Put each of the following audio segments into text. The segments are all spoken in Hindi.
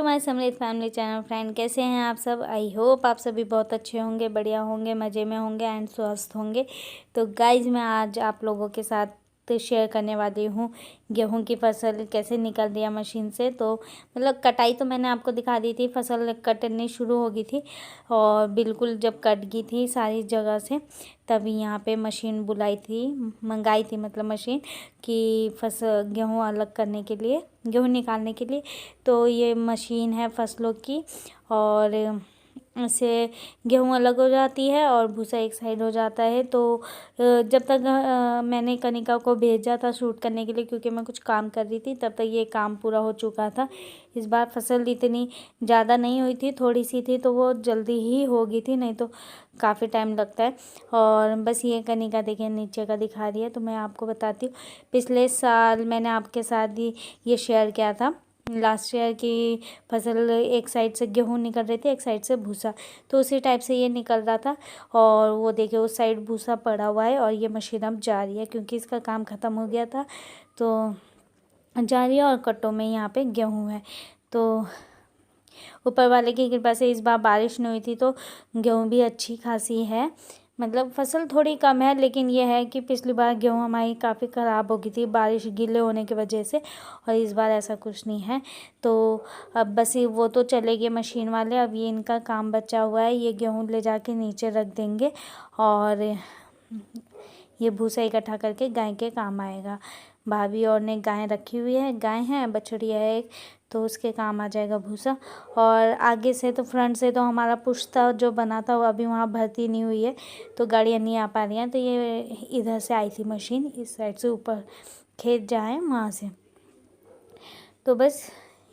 माय समृद्ध फैमिली चैनल फ्रेंड, कैसे हैं आप सब। आई होप आप सभी बहुत अच्छे होंगे, बढ़िया होंगे, मज़े में होंगे एंड स्वस्थ होंगे। तो गाइज मैं आज आप लोगों के साथ शेयर करने वाली हूँ गेहूं की फसल कैसे निकल रही है मशीन से। तो मतलब कटाई तो मैंने आपको दिखा दी थी, फसल कटनी शुरू हो गई थी और बिल्कुल जब कट गई थी सारी जगह से तभी यहाँ पे मशीन बुलाई थी, मंगाई थी मतलब मशीन कि फसल गेहूं अलग करने के लिए, गेहूं निकालने के लिए। तो ये मशीन है फसलों की और इससे गेहूं अलग हो जाती है और भूसा एक साइड हो जाता है। तो जब तक मैंने कनिका को भेजा था शूट करने के लिए क्योंकि मैं कुछ काम कर रही थी, तब तक ये काम पूरा हो चुका था। इस बार फसल इतनी ज़्यादा नहीं हुई थी, थोड़ी सी थी तो वो जल्दी ही हो गई थी, नहीं तो काफ़ी टाइम लगता है। और बस ये कनिका देखिए नीचे का दिखा रही है। तो मैं आपको बताती हूँ, पिछले साल मैंने आपके साथ ही ये शेयर किया था, लास्ट ईयर की फसल एक साइड से गेहूं निकल रही थी, एक साइड से भूसा, तो उसी टाइप से ये निकल रहा था। और वो देखिए उस साइड भूसा पड़ा हुआ है और ये मशीन अब जा रही है क्योंकि इसका काम ख़त्म हो गया था, तो जा रही है। और कट्टों में यहाँ पे गेहूं है। तो ऊपर वाले की कृपा से इस बार बारिश नहीं हुई थी तो गेहूं भी अच्छी खासी है, मतलब फसल थोड़ी कम है, लेकिन ये है कि पिछली बार गेहूं हमारी काफ़ी ख़राब हो गई थी बारिश गीले होने की वजह से, और इस बार ऐसा कुछ नहीं है। तो अब बस ये वो तो चले गए मशीन वाले, अब ये इनका काम बचा हुआ है, ये गेहूं ले जाके नीचे रख देंगे और ये भूसा इकट्ठा करके गाय के काम आएगा। भाभी और ने गाय रखी हुई है, गाय है, बछड़ी है एक, तो उसके काम आ जाएगा भूसा। और आगे से तो फ्रंट से तो हमारा पुश्ता जो बना था वो अभी वहाँ भर्ती नहीं हुई है, तो गाड़ियाँ नहीं आ पा रही हैं। तो ये इधर से आई थी मशीन, इस साइड से ऊपर खेत जाए वहाँ से। तो बस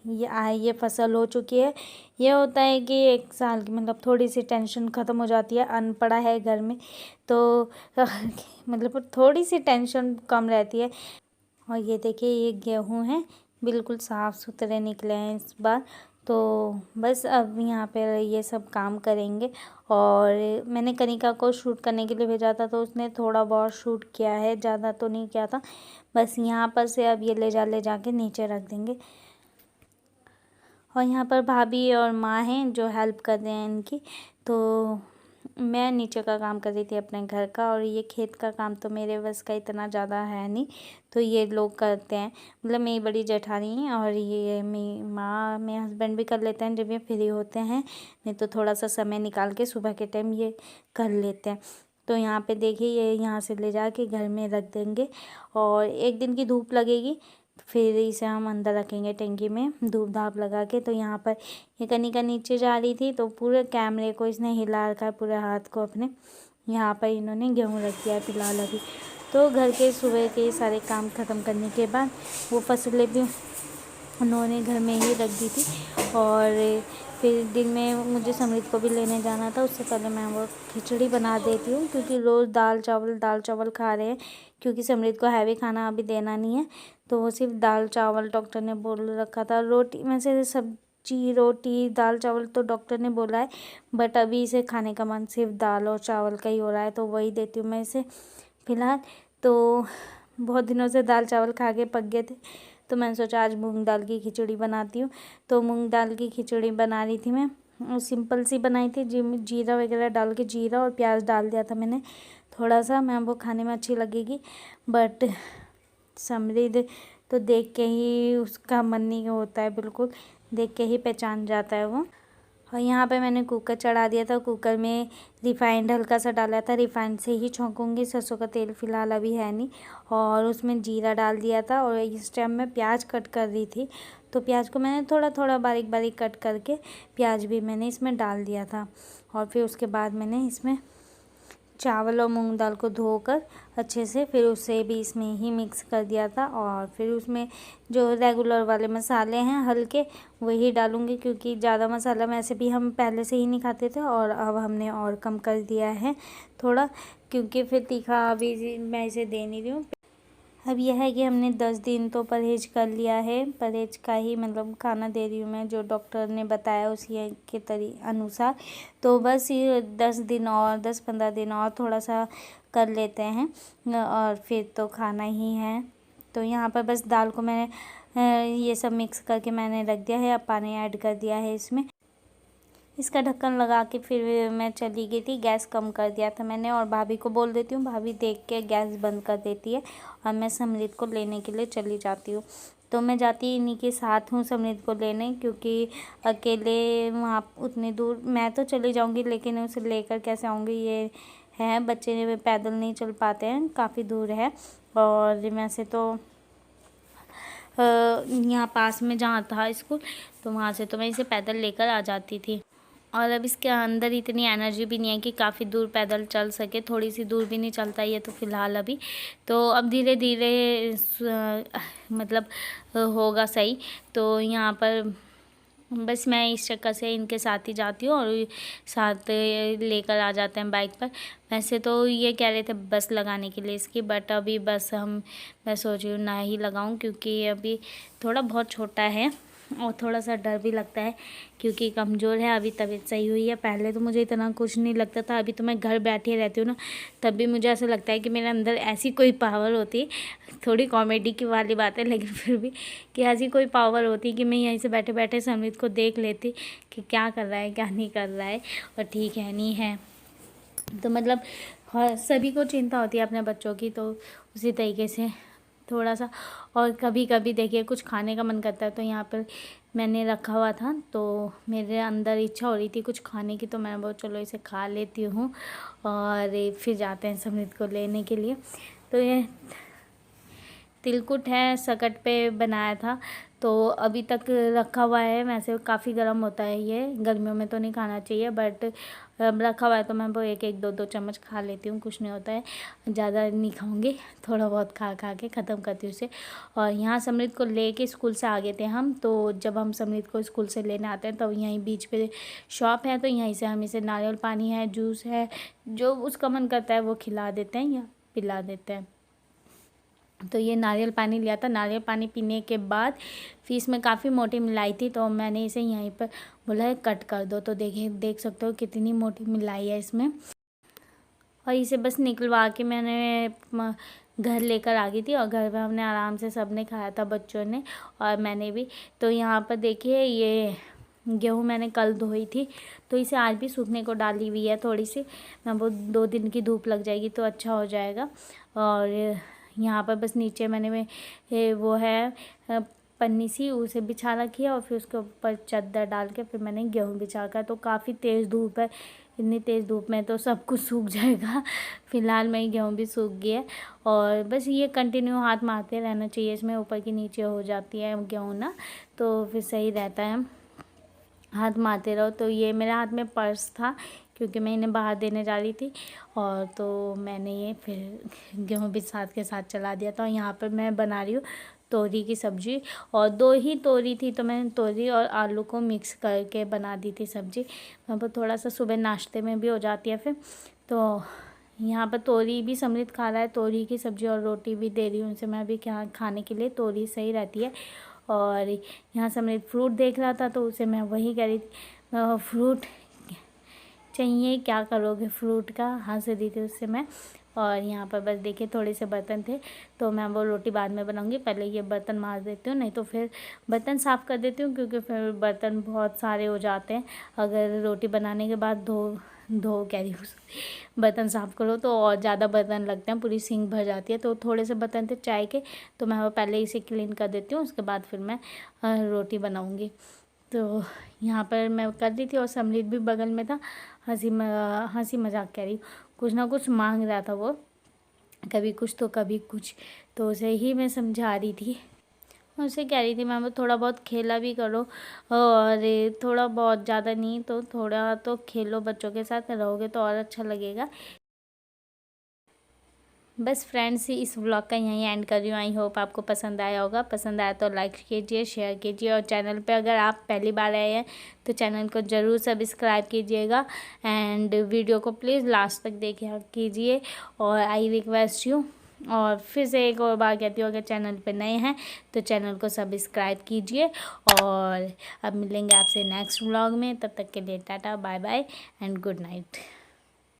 ये फसल हो चुकी है। ये होता है कि एक साल की मतलब थोड़ी सी टेंशन ख़त्म हो जाती है, अन्न पड़ा है घर में तो मतलब थोड़ी सी टेंशन कम रहती है। और ये देखिए ये गेहूं है, बिल्कुल साफ़ सुथरे निकले हैं इस बार। तो बस अब यहाँ पे ये सब काम करेंगे। और मैंने कनिका को शूट करने के लिए भेजा था तो उसने थोड़ा बहुत शूट किया है, ज़्यादा तो नहीं किया था। बस यहाँ पर से अब ये ले जाके नीचे रख देंगे। और यहाँ पर भाभी और माँ हैं जो हेल्प कर रहे हैं इनकी। तो मैं नीचे का काम कर रही थी अपने घर का, और ये खेत का काम तो मेरे बस का इतना ज़्यादा है नहीं, तो ये लोग करते हैं, मतलब मेरी बड़ी जेठानी है और ये मेरी माँ, मेरे हस्बैंड भी कर लेते हैं जब ये फ्री होते हैं, नहीं तो थोड़ा सा समय निकाल के सुबह के टाइम ये कर लेते हैं। तो यहाँ पे देखिए ये यहाँ से ले जाके घर में रख देंगे और एक दिन की धूप लगेगी, फिर इसे हम अंदर रखेंगे टंकी में धूप धाप लगा के। तो यहाँ पर ये कनिका नीचे जा रही थी तो पूरे कैमरे को इसने हिला रखा है, पूरे हाथ को अपने। यहाँ पर इन्होंने गेहूं रख दिया है फिलहाल अभी। तो घर के सुबह के सारे काम ख़त्म करने के बाद वो फसलें भी उन्होंने घर में ही रख दी थी। और फिर दिन में मुझे समृद्ध को भी लेने जाना था, उससे पहले मैं वो खिचड़ी बना देती हूँ क्योंकि रोज़ दाल चावल खा रहे हैं, क्योंकि समृद्ध को हैवी खाना अभी देना नहीं है। तो वो सिर्फ दाल चावल डॉक्टर ने बोल रखा था, रोटी में से सब्जी रोटी दाल चावल तो डॉक्टर ने बोला है, बट अभी इसे खाने का मन सिर्फ दाल और चावल का ही हो रहा है, तो वही देती हूँ मैं इसे फ़िलहाल। तो बहुत दिनों से दाल चावल खा के पक गए थे, तो मैंने सोचा आज मूंग दाल की खिचड़ी बनाती हूँ। तो मूंग दाल की खिचड़ी बना रही थी मैं, सिंपल सी बनाई थी, जीरा वगैरह डाल के, जीरा और प्याज डाल दिया था मैंने थोड़ा सा, मैं वो खाने में अच्छी लगेगी। बट समृद्ध तो देख के ही उसका मन नहीं होता है, बिल्कुल देख के ही पहचान जाता है वो। और यहाँ पे मैंने कुकर चढ़ा दिया था, कुकर में रिफाइंड हल्का सा डाला था, रिफाइंड से ही छौंकूँगी, सरसों का तेल फ़िलहाल अभी है नहीं। और उसमें जीरा डाल दिया था और इस टाइम मैं प्याज कट कर रही थी, तो प्याज को मैंने थोड़ा थोड़ा बारीक बारीक कट करके प्याज भी मैंने इसमें डाल दिया था। और फिर उसके बाद मैंने इसमें चावल और मूंग दाल को धोकर अच्छे से फिर उसे भी इसमें ही मिक्स कर दिया था। और फिर उसमें जो रेगुलर वाले मसाले हैं हल्के वही डालूँगी, क्योंकि ज़्यादा मसाला वैसे भी हम पहले से ही नहीं खाते थे और अब हमने और कम कर दिया है थोड़ा, क्योंकि फिर तीखा अभी मैं इसे दे नहीं रही हूँ। अब यह है कि हमने 10 दिन तो परहेज कर लिया है, परहेज का ही मतलब खाना दे रही हूँ मैं, जो डॉक्टर ने बताया उसी के अनुसार। तो बस ये 10 दिन और 10-15 दिन और थोड़ा सा कर लेते हैं और फिर तो खाना ही है। तो यहाँ पर बस दाल को मैंने ये सब मिक्स करके मैंने रख दिया है। अब पानी ऐड कर दिया है इसमें। इसका ढक्कन लगा के फिर मैं चली गई थी। गैस कम कर दिया था मैंने, और भाभी को बोल देती हूँ, भाभी देख के गैस बंद कर देती है और मैं समृद्ध को लेने के लिए चली जाती हूँ। तो मैं जाती इन्हीं के साथ हूँ समृद्ध को लेने, क्योंकि अकेले वहाँ उतनी दूर मैं तो चली जाऊँगी, लेकिन उसे लेकर कैसे आऊँगी, ये है बच्चे पैदल नहीं चल पाते हैं, काफ़ी दूर है। और वैसे तो यहाँ पास में जहाँ था स्कूल, तो वहाँ से तो मैं इसे पैदल लेकर आ जाती थी। और अब इसके अंदर इतनी एनर्जी भी नहीं है कि काफ़ी दूर पैदल चल सके, थोड़ी सी दूर भी नहीं चलता ये तो फ़िलहाल अभी। तो अब धीरे धीरे मतलब होगा सही। तो यहाँ पर बस मैं इस चक्कर से इनके साथ ही जाती हूँ और साथ लेकर आ जाते हैं बाइक पर। वैसे तो ये कह रहे थे बस लगाने के लिए इसकी, बट अभी बस मैं सोच रही हूँ ना ही लगाऊँ, क्योंकि अभी थोड़ा बहुत छोटा है और थोड़ा सा डर भी लगता है, क्योंकि कमज़ोर है, अभी तबीयत सही हुई है। पहले तो मुझे इतना कुछ नहीं लगता था, अभी तो मैं घर बैठी रहती हूँ ना, तब भी मुझे ऐसा लगता है कि मेरे अंदर ऐसी कोई पावर होती, थोड़ी कॉमेडी की वाली बात है लेकिन फिर भी, कि ऐसी कोई पावर होती कि मैं यहीं से बैठे बैठे समृद्ध को देख लेती कि क्या कर रहा है क्या नहीं कर रहा है, और ठीक है नहीं है। तो मतलब सभी को चिंता होती है अपने बच्चों की, तो उसी तरीके से थोड़ा सा। और कभी कभी देखिए कुछ खाने का मन करता है, तो यहाँ पर मैंने रखा हुआ था, तो मेरे अंदर इच्छा हो रही थी कुछ खाने की, तो मैं बोला चलो इसे खा लेती हूँ और फिर जाते हैं समृद्ध को लेने के लिए। तो ये तिलकुट है, सकट पे बनाया था, तो अभी तक रखा हुआ है। वैसे काफ़ी गर्म होता है ये, गर्मियों में तो नहीं खाना चाहिए, बट रखा हुआ है तो मैं वो एक एक दो दो चम्मच खा लेती हूँ, कुछ नहीं होता है, ज़्यादा नहीं खाऊंगी, थोड़ा बहुत खा खा के ख़त्म करती हूँ उसे। और यहाँ समृद्ध को लेके स्कूल से आ गए थे हम, तो जब हम समृद्ध को स्कूल से लेने आते हैं तो यहीं बीच पे शॉप है, तो यहीं से हम इसे नारियल पानी है, जूस है, जो उसका मन करता है वो खिला देते हैं या पिला देते हैं। तो ये नारियल पानी लिया था। नारियल पानी पीने के बाद फिर इसमें काफ़ी मोटी मलाई थी, तो मैंने इसे यहीं पर बोला है कट कर दो, तो देख सकते हो कितनी मोटी मलाई है इसमें। और इसे बस निकलवा के मैंने घर लेकर आ गई थी, और घर में हमने आराम से सबने खाया था, बच्चों ने और मैंने भी। तो यहाँ पर देखिए ये गेहूँ मैंने कल धोई थी, तो इसे आज भी सूखने को डाली हुई है थोड़ी सी, मैं वो 2 दिन की धूप लग जाएगी तो अच्छा हो जाएगा। और यहाँ पर बस नीचे मैंने वो है पन्नी सी उसे बिछा रखी है, और फिर उसके ऊपर चादर डाल के फिर मैंने गेहूँ बिछा कर। तो काफ़ी तेज़ धूप है, इतनी तेज़ धूप में तो सब कुछ सूख जाएगा। फ़िलहाल मेरी गेहूँ भी सूख गई है, और बस ये कंटिन्यू हाथ मारते रहना चाहिए, इसमें ऊपर की नीचे हो जाती है गेहूँ ना, तो फिर सही रहता है, हाथ मारते रहो। तो ये मेरे हाथ में पर्स था, क्योंकि मैं इन्हें बाहर देने जा रही थी, और तो मैंने ये फिर गेहूँ भी साथ के साथ चला दिया था। और यहाँ पर मैं बना रही हूँ तोरी की सब्ज़ी, और 2 ही तोरी थी, तो मैंने तोरी और आलू को मिक्स करके बना दी थी सब्ज़ी। वहाँ पर थोड़ा सा सुबह नाश्ते में भी हो जाती है फिर। तो यहाँ पर तोरी भी समृद्ध खा रहा है, तोरी की सब्ज़ी और रोटी भी दे रही हूँ उसे मैं अभी खाने के लिए, तोरी सही रहती है। और यहाँ समृद्ध फ्रूट देख रहा था, तो उसे मैं वही कह रही थी फ्रूट चाहिए, क्या करोगे फ्रूट का, हंस रही थी उससे मैं। और यहाँ पर बस देखिए थोड़े से बर्तन थे, तो मैं वो रोटी बाद में बनाऊंगी, पहले ये बर्तन मार देती हूँ, नहीं तो फिर बर्तन साफ़ कर देती हूँ, क्योंकि फिर बर्तन बहुत सारे हो जाते हैं। अगर रोटी बनाने के बाद धो कह रही हूँ बर्तन साफ़ करो तो और ज़्यादा बर्तन लगते हैं, पूरी सिंक भर जाती है। तो थोड़े से बर्तन थे चाय के, तो मैं वो पहले इसे क्लीन कर देती हूँ, उसके बाद फिर मैं रोटी बनाऊँगी। तो यहाँ पर मैं कर रही थी, और समृद्ध भी बगल में था, हंसी मजाक कह रही, कुछ ना कुछ मांग रहा था वो, कभी कुछ तो कभी कुछ, तो उसे ही मैं समझा रही थी। उसे कह रही थी मैम थोड़ा बहुत खेला भी करो, और थोड़ा बहुत, ज़्यादा नहीं तो थोड़ा तो खेलो, बच्चों के साथ रहोगे तो और अच्छा लगेगा। बस फ्रेंड्स इस व्लॉग का यहीं एंड कर रही हूँ। आई होप आपको पसंद आया होगा, पसंद आया तो लाइक कीजिए, शेयर कीजिए, और चैनल पे अगर आप पहली बार आए हैं तो चैनल को ज़रूर सब्सक्राइब कीजिएगा, एंड वीडियो को प्लीज़ लास्ट तक देखा कीजिए। और आई रिक्वेस्ट यू, और फिर से एक और बार कहती हूँ, अगर चैनल पे नए हैं तो चैनल को सब्सक्राइब कीजिए। और अब मिलेंगे आपसे नेक्स्ट व्लॉग में, तब तक के लिए tata bye bye and good night.